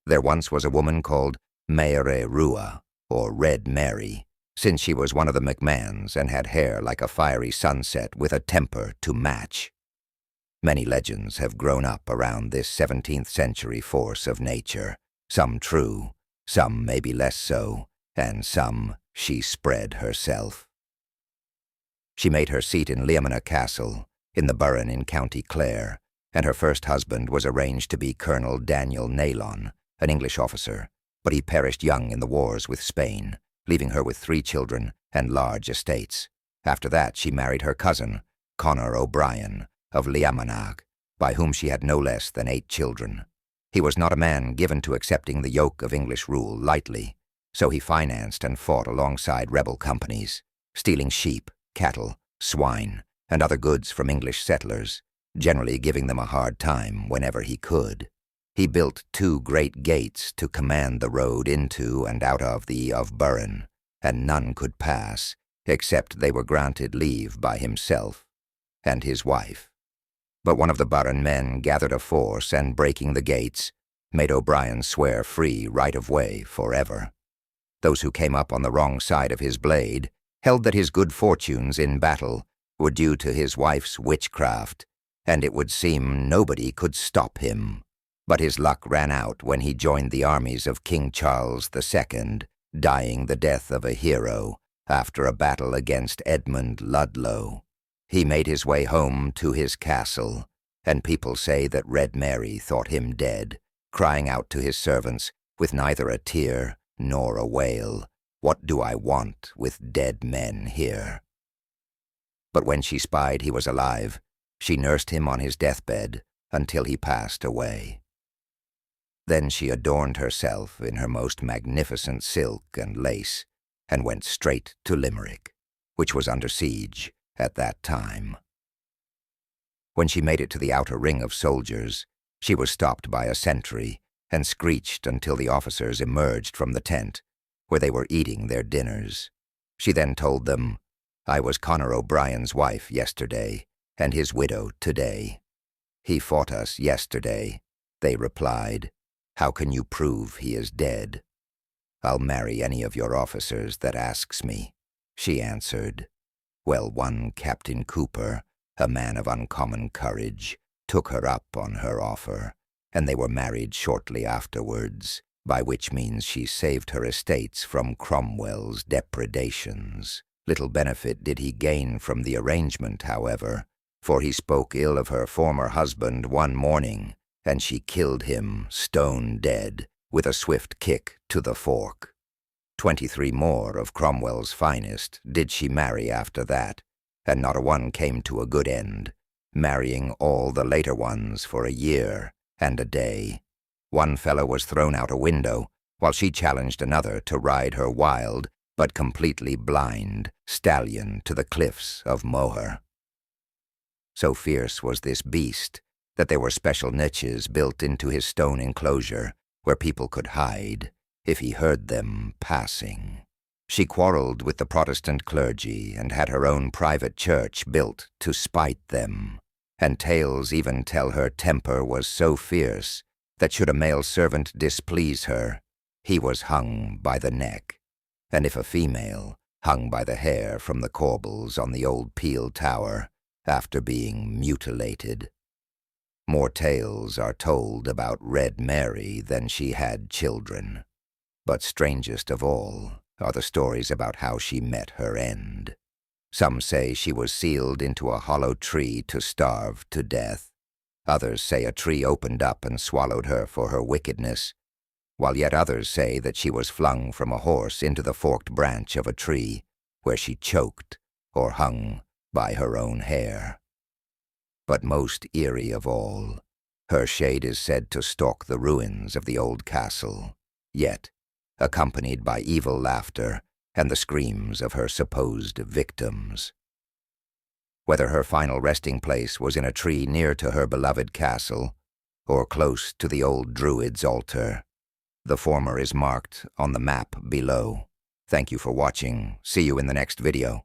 There once was a woman called Maire Rua, or Red Mary, since she was one of the McMahons and had hair like a fiery sunset with a temper to match. Many legends have grown up around this 17th century force of nature, some true, some maybe less so, and some she spread herself. She made her seat in Liamona Castle, in the Burren in County Clare, and her first husband was arranged to be Colonel Daniel Naylon, an English officer, but he perished young in the wars with Spain, leaving her with 3 children and large estates. After that she married her cousin, Conor O'Brien, of Liamanagh, by whom she had no less than 8 children. He was not a man given to accepting the yoke of English rule lightly, so he financed and fought alongside rebel companies, stealing sheep, cattle, swine, and other goods from English settlers, generally giving them a hard time whenever he could. He built 2 great gates to command the road into and out of the of Burren, and none could pass, except they were granted leave by himself and his wife. But one of the Burren men gathered a force and, breaking the gates, made O'Brien swear free right of way forever. Those who came up on the wrong side of his blade held that his good fortunes in battle were due to his wife's witchcraft, and it would seem nobody could stop him. But his luck ran out when he joined the armies of King Charles II, dying the death of a hero after a battle against Edmund Ludlow. He made his way home to his castle, and people say that Red Mary thought him dead, crying out to his servants with neither a tear nor a wail, "What do I want with dead men here?" But when she spied he was alive, she nursed him on his deathbed until he passed away. Then she adorned herself in her most magnificent silk and lace, and went straight to Limerick, which was under siege at that time. When she made it to the outer ring of soldiers, she was stopped by a sentry and screeched until the officers emerged from the tent, where they were eating their dinners. She then told them, "I was Conor O'Brien's wife yesterday, and his widow today. He fought us yesterday," they replied. "How can you prove he is dead?" "I'll marry any of your officers that asks me," she answered. Well, one Captain Cooper, a man of uncommon courage, took her up on her offer, and they were married shortly afterwards, by which means she saved her estates from Cromwell's depredations. Little benefit did he gain from the arrangement, however, for he spoke ill of her former husband one morning, and she killed him stone dead with a swift kick to the fork. 23 more of Cromwell's finest did she marry after that, and not a one came to a good end, marrying all the later ones for a year and a day. One fellow was thrown out a window, while she challenged another to ride her wild, but completely blind, stallion to the cliffs of Moher. So fierce was this beast that there were special niches built into his stone enclosure where people could hide if he heard them passing. She quarreled with the Protestant clergy and had her own private church built to spite them, and tales even tell her temper was so fierce that should a male servant displease her, he was hung by the neck, and if a female, hung by the hair from the corbels on the old Peel Tower after being mutilated. More tales are told about Red Mary than she had children, but strangest of all are the stories about how she met her end. Some say she was sealed into a hollow tree to starve to death. Others say a tree opened up and swallowed her for her wickedness, while yet others say that she was flung from a horse into the forked branch of a tree, where she choked or hung by her own hair. But most eerie of all, her shade is said to stalk the ruins of the old castle, yet accompanied by evil laughter and the screams of her supposed victims. Whether her final resting place was in a tree near to her beloved castle, or close to the old Druid's altar, the former is marked on the map below. Thank you for watching. See you in the next video.